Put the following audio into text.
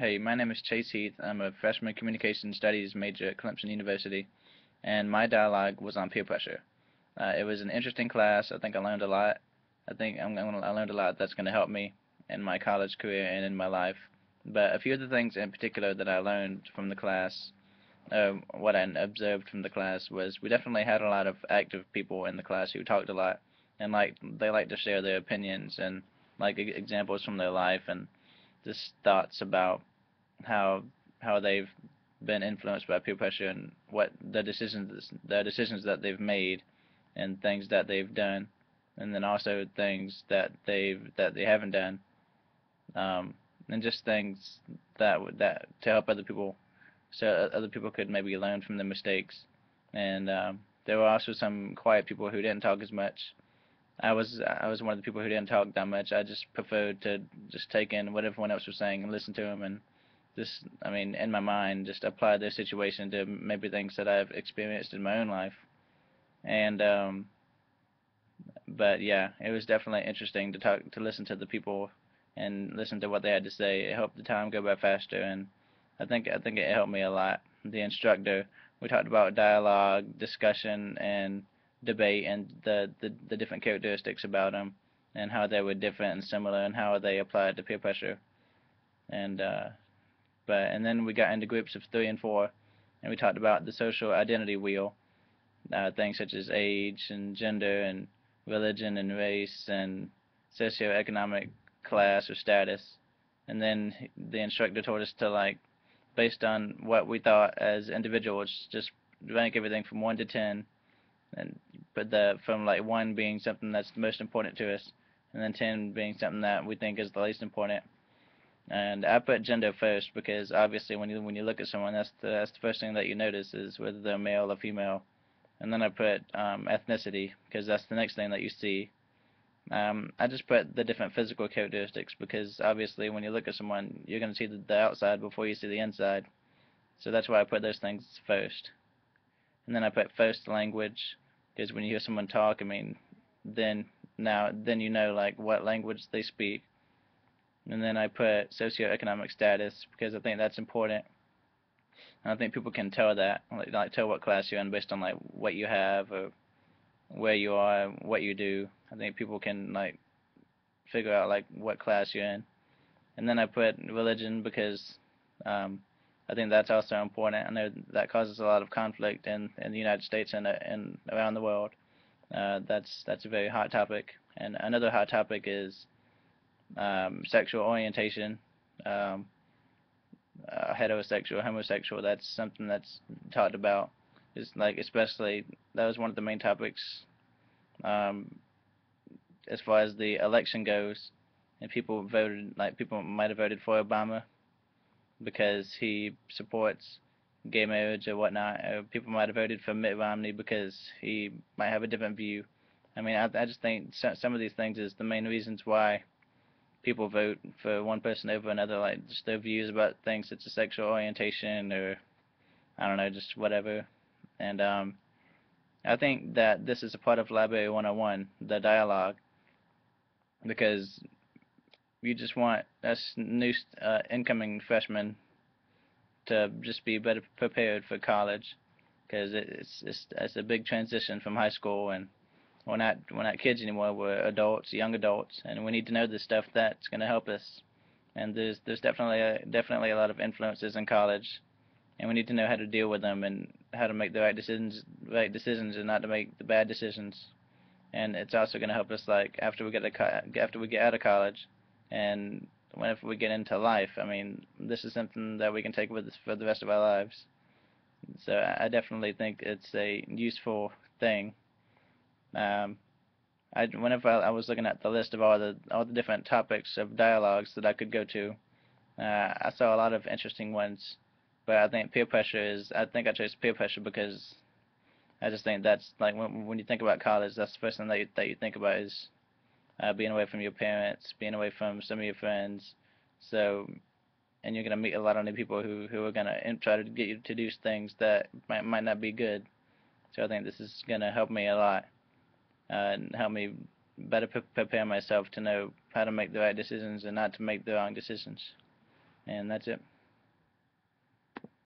Hey, my name is Chase Heath. I'm a freshman communication studies major at Clemson University, and my dialogue was on peer pressure. It was an interesting class. I think I learned a lot. I learned a lot that's going to help me in my college career and in my life. But a few of the things in particular that I learned from the class, what I observed from the class was we definitely had a lot of active people in the class who talked a lot, and like they like to share their opinions and like examples from their life and just thoughts about how they've been influenced by peer pressure and what the decisions that they've made and things that they've done, and then also things that they haven't done, and just things that to help other people, so other people could maybe learn from their mistakes. And there were also some quiet people who didn't talk as much. I was one of the people who didn't talk that much. I just preferred to just take in what everyone else was saying and listen to them, and just, I mean, in my mind, just apply their situation to maybe things that I've experienced in my own life. And but yeah, it was definitely interesting to listen to the people and listen to what they had to say. It helped the time go by faster, and I think it helped me a lot. The instructor, we talked about dialogue, discussion, and debate, and the different characteristics about them, and how they were different and similar, and how they applied to peer pressure. And and then we got into groups of three and four, and we talked about the social identity wheel, things such as age and gender and religion and race and socioeconomic class or status. And then the instructor told us to, like, based on what we thought as individuals, just rank everything from 1 to 10, and put the from like 1 being something that's the most important to us, and then 10 being something that we think is the least important. And I put gender first because obviously when you look at someone, that's the first thing that you notice is whether they're male or female. And then I put ethnicity because that's the next thing that you see. I just put the different physical characteristics because obviously when you look at someone, you're going to see the outside before you see the inside. So that's why I put those things first. And then I put first language because when you hear someone talk, I mean, then you know like what language they speak. And then I put socioeconomic status because I think that's important. And I think people can tell that, like tell what class you're in based on like what you have or where you are, what you do. I think people can like figure out like what class you're in. And then I put religion because I think that's also important. I know that causes a lot of conflict in the United States and around the world. That's a very hot topic. And another hot topic is sexual orientation, um, heterosexual, homosexual. That's something that's talked about. It's like especially that was one of the main topics um, as far as the election goes, and people might have voted for Obama because he supports gay marriage or whatnot. Or people might have voted for Mitt Romney because he might have a different view. I mean, I just think some of these things is the main reasons why people vote for one person over another, like just their views about things such as sexual orientation or I don't know, just whatever. And I think that this is a part of Library 101, the dialogue, because you just want us new incoming freshmen to just be better prepared for college, because it's a big transition from high school, and we're not kids anymore. We're adults, young adults, and we need to know the stuff that's going to help us. And there's definitely a lot of influences in college, and we need to know how to deal with them and how to make the right decisions, and not to make the bad decisions. And it's also going to help us like after we get out of college, and whenever we get into life. I mean, this is something that we can take with us for the rest of our lives. So I definitely think it's a useful thing. Um, whenever I was looking at the list of all the different topics of dialogues that I could go to, I saw a lot of interesting ones. But I think peer pressure is. I think I chose peer pressure because I just think that's like when you think about college, that's the first thing that you think about is being away from your parents, being away from some of your friends. So, and you're gonna meet a lot of new people who are gonna try to get you to do things that might not be good. So I think this is gonna help me a lot, and help me better prepare myself to know how to make the right decisions and not to make the wrong decisions. And that's it.